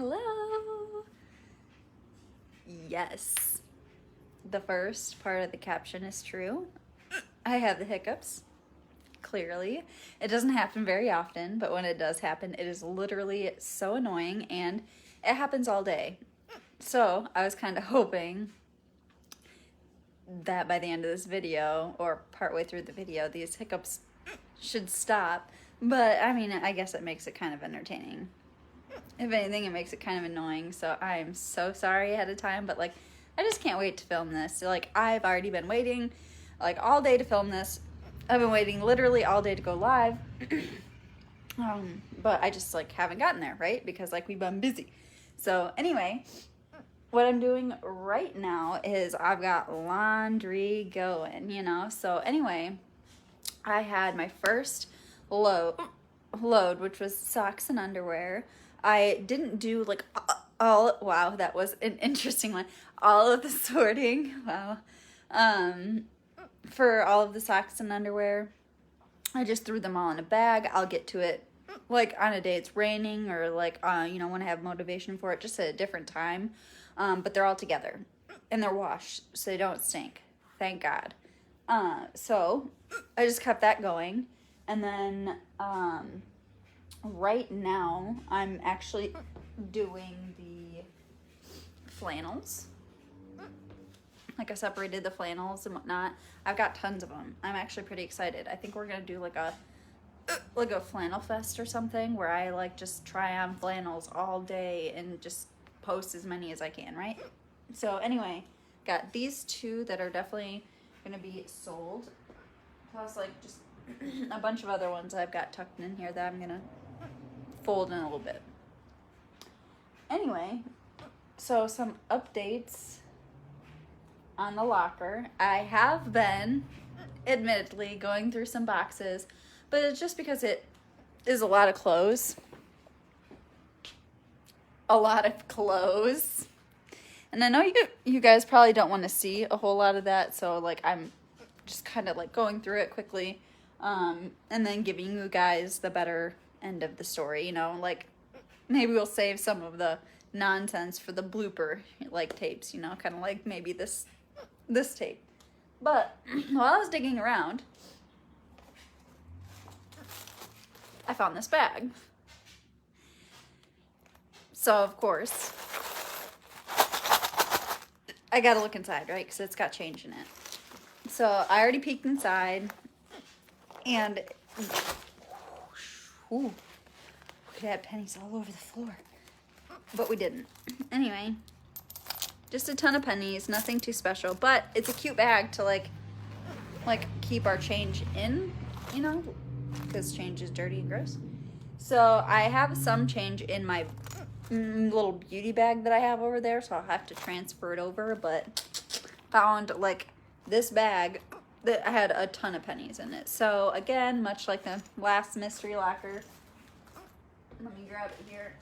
Hello. Yes, the first part of the caption is true. I have the hiccups, clearly. It doesn't happen very often, but when it does happen, it is literally so annoying and it happens all day. So I was kind of hoping that by the end of this video, or partway through the video, these hiccups should stop. But I mean, I guess it makes it kind of entertaining. If anything, it makes it kind of annoying, so I'm so sorry ahead of time, but like, I just can't wait to film this. So, like, I've already been waiting, like, all day to film this. I've been waiting literally all day to go live, but I just, like, haven't gotten there, right? Because, like, we've been busy. So, anyway, what I'm doing right now is I've got laundry going, you know? So, anyway, I had my first load, which was socks and underwear. I didn't do like all, wow, that was an interesting one. All of the sorting, wow. For all of the socks and underwear, I just threw them all in a bag. I'll get to it like on a day it's raining or like, you know, when I have motivation for it, just at a different time. But they're all together and they're washed so they don't stink. Thank God. So I just kept that going. And then, right now, I'm actually doing the flannels. Like, I separated the flannels and whatnot. I've got tons of them. I'm actually pretty excited. I think we're gonna do like a flannel fest or something where I like just try on flannels all day and just post as many as I can, right? So anyway, got these two that are definitely gonna be sold. Plus like just a bunch of other ones I've got tucked in here that I'm gonna fold in a little bit. Anyway, so some updates on the locker. I have been, admittedly, going through some boxes, but it's just because it is a lot of clothes. A lot of clothes. And I know you guys probably don't want to see a whole lot of that, so like I'm just kind of like going through it quickly. And then giving you guys the better end of the story, you know, like maybe we'll save some of the nonsense for the blooper like tapes, you know, kind of like maybe this tape. But while I was digging around, I found this bag. So of course, I gotta look inside, right? Because it's got change in it. So I already peeked inside. And, ooh, we could have pennies all over the floor. But we didn't. Anyway, just a ton of pennies, nothing too special. But it's a cute bag to, like keep our change in, you know, because change is dirty and gross. So I have some change in my little beauty bag that I have over there, so I'll have to transfer it over. But found, like, this bag that had a ton of pennies in it. So again, much like the last mystery locker, let me grab it here.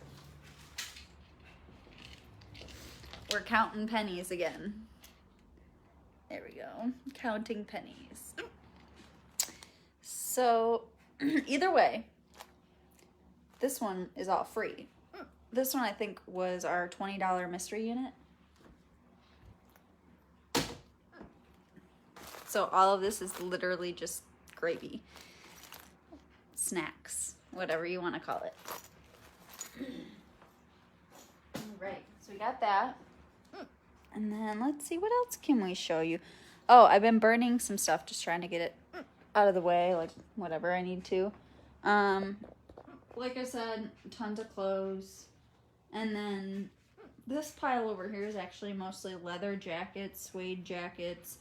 We're counting pennies again. There we go, counting pennies. So either way, this one is all free. This one I think was our $20 mystery unit. So all of this is literally just gravy, snacks, whatever you want to call it. All right, so we got that. And then let's see, what else can we show you? Oh, I've been burning some stuff, just trying to get it out of the way, like whatever I need to. Like I said, tons of clothes. And then this pile over here is actually mostly leather jackets, suede jackets,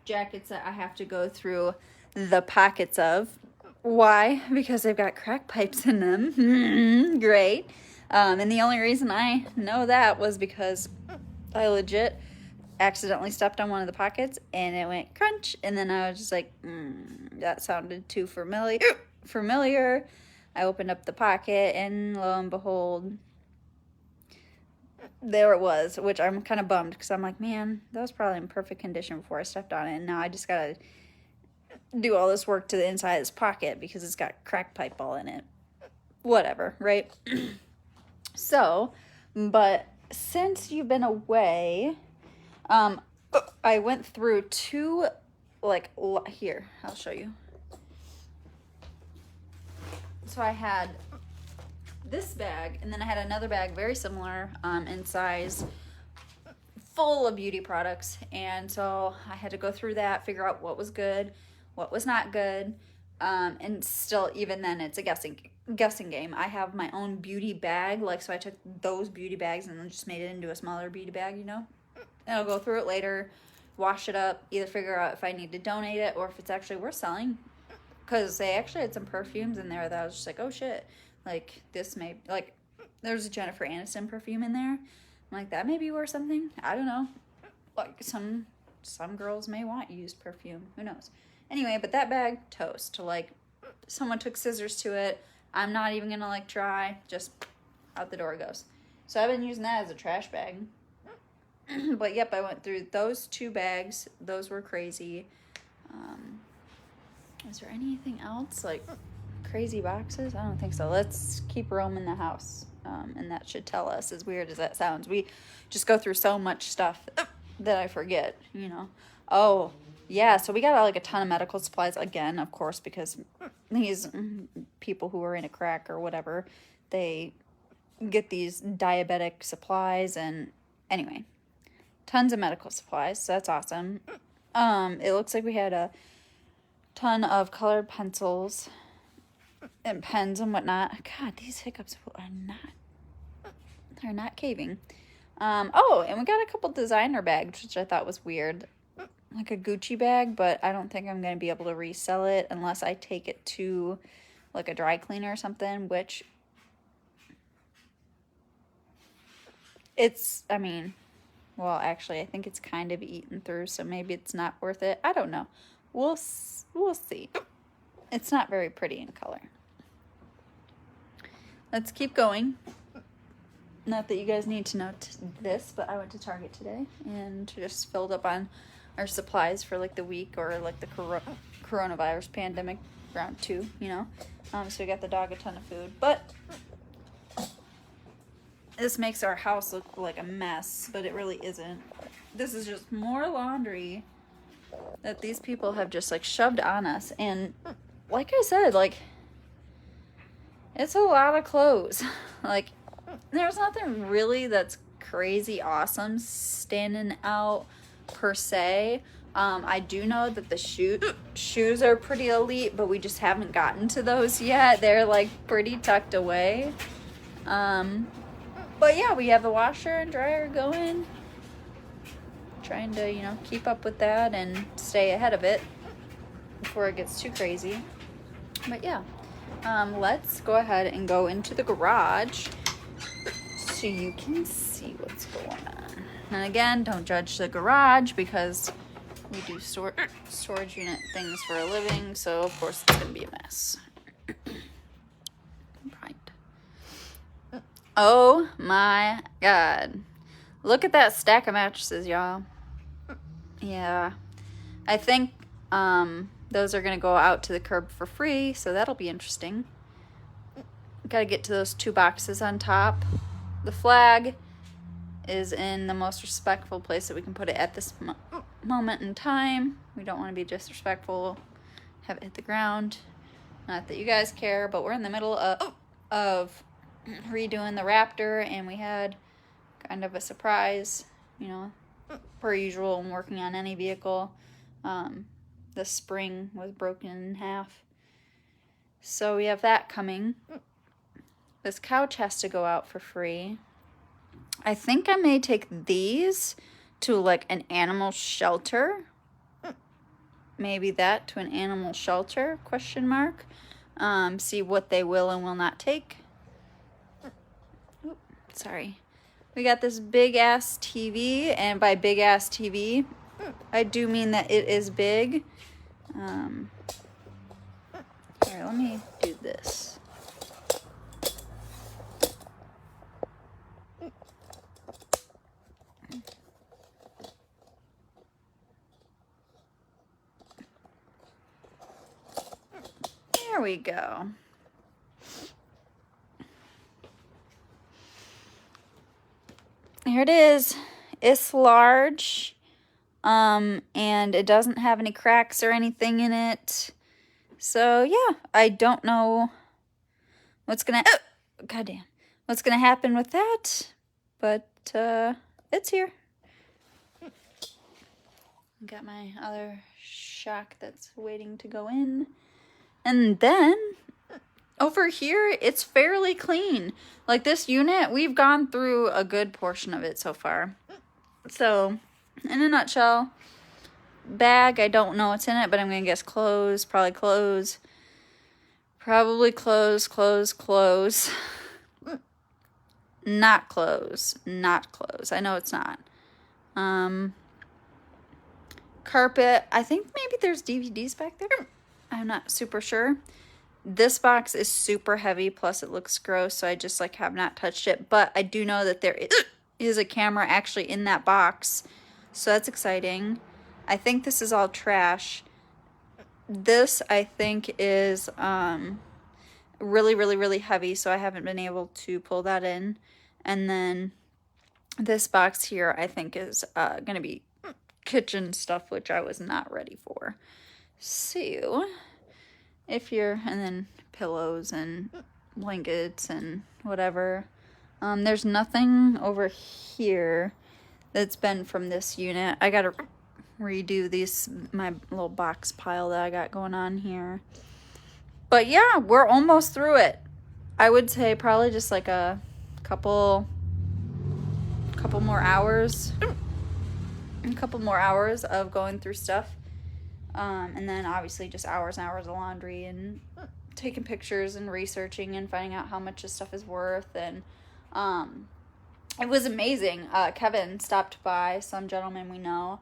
jackets that I have to go through the pockets of. Why? Because they've got crack pipes in them. Great. And the only reason I know that was because I legit accidentally stepped on one of the pockets and it went crunch, and then I was just like, that sounded too familiar. I opened up the pocket and lo and behold, there it was, which I'm kind of bummed because I'm like, man, that was probably in perfect condition before I stepped on it, and now I just gotta do all this work to the inside of this pocket because it's got crack pipe all in it. Whatever, right? So But since you've been away, I went through two, like, here, I'll show you. So I had this bag, and then I had another bag very similar in size, full of beauty products. And so I had to go through that, figure out what was good, what was not good. And still, even then, it's a guessing game. I have my own beauty bag, like, so I took those beauty bags and then just made it into a smaller beauty bag, you know? And I'll go through it later, wash it up, either figure out if I need to donate it or if it's actually worth selling. Because they actually had some perfumes in there that I was just like, oh shit, like, this may, like, there's a Jennifer Aniston perfume in there. I'm like, that may be worth something. I don't know. Like, some girls may want used perfume. Who knows? Anyway, but that bag, toast. Like, someone took scissors to it. I'm not even gonna, like, try. Just out the door it goes. So I've been using that as a trash bag. But yep, I went through those two bags. Those were crazy. Is there anything else? Like, crazy boxes? I don't think so. Let's keep roaming the house. And that should tell us, as weird as that sounds. We just go through so much stuff that I forget, you know. Oh, yeah, so we got like a ton of medical supplies again, of course, because these people who are in a crack or whatever, they get these diabetic supplies. And anyway, tons of medical supplies, so that's awesome. It looks like we had a ton of colored pencils and pens and whatnot. God, these hiccups they're not caving. Oh, and we got a couple designer bags, which I thought was weird. Like a Gucci bag, but I don't think I'm going to be able to resell it unless I take it to like a dry cleaner or something, which it's, I mean, well, actually, I think it's kind of eaten through, so maybe it's not worth it. I don't know. We'll see. It's not very pretty in color. Let's keep going. Not that you guys need to know this, but I went to Target today and just filled up on our supplies for like the week, or like the coronavirus pandemic round 2, you know. So we got the dog a ton of food, but this makes our house look like a mess, but it really isn't. This is just more laundry that these people have just like shoved on us. And like I said, like, it's a lot of clothes. Like, there's nothing really that's crazy awesome standing out per se. I do know that the shoes are pretty elite, but we just haven't gotten to those yet. They're like pretty tucked away. But yeah, we have the washer and dryer going. Trying to, you know, keep up with that and stay ahead of it before it gets too crazy. But yeah, let's go ahead and go into the garage so you can see what's going on. And again, don't judge the garage because we do storage unit things for a living, so of course it's gonna be a mess. Right. Oh my God. Look at that stack of mattresses, y'all. Yeah. I think those are going to go out to the curb for free, so that'll be interesting. Got to get to those 2 boxes on top. The flag is in the most respectful place that we can put it at this moment in time. We don't want to be disrespectful, have it hit the ground. Not that you guys care, but we're in the middle of redoing the Raptor, and we had kind of a surprise, you know, per usual when working on any vehicle. The spring was broken in half. So we have that coming. This couch has to go out for free. I think I may take these to like an animal shelter. Maybe that to an animal shelter, question mark. See what they will and will not take. Oop, sorry. We got this big ass TV, and by big ass TV, I do mean that it is big. Here, let me do this. There we go. here it is. It's large. And it doesn't have any cracks or anything in it. So yeah, I don't know what's gonna what's gonna happen with that, but it's here. Got my other shack that's waiting to go in. And then over here, it's fairly clean. Like this unit, we've gone through a good portion of it so far. So, in a nutshell, bag, I don't know what's in it, but I'm going to guess clothes, probably clothes. Probably clothes. Not clothes. Not clothes. I know it's not. Carpet. I think maybe there's DVDs back there. I'm not super sure. This box is super heavy, plus it looks gross, so I just like have not touched it. But I do know that there is a camera actually in that box, so that's exciting. I think this is all trash. This I think is really heavy, so I haven't been able to pull that in. And then this box here I think is gonna be kitchen stuff, which I was not ready for. So if you're, and then pillows and blankets and whatever. There's nothing over here that's been from this unit. I gotta redo these, my little box pile that I got going on here. But yeah, we're almost through it. I would say probably just like a couple more hours. A couple more hours of going through stuff. And then obviously just hours and hours of laundry and taking pictures and researching and finding out how much this stuff is worth. And it was amazing. Kevin stopped by, some gentleman we know,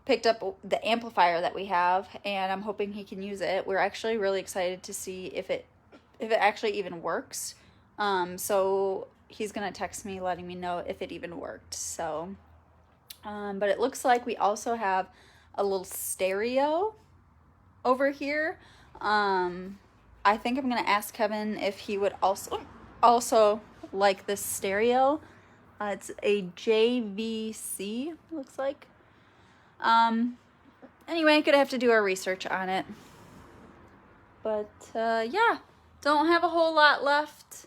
picked up the amplifier that we have, and I'm hoping he can use it. We're actually really excited to see if it actually even works. So he's gonna text me letting me know if it even worked. So but it looks like we also have a little stereo over here. I think I'm gonna ask Kevin if he would also like this stereo. It's a JVC, looks like. Anyway, gonna have to do our research on it. But yeah, don't have a whole lot left.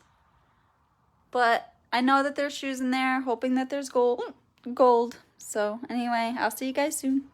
But I know that there's shoes in there, hoping that there's gold. So anyway, I'll see you guys soon.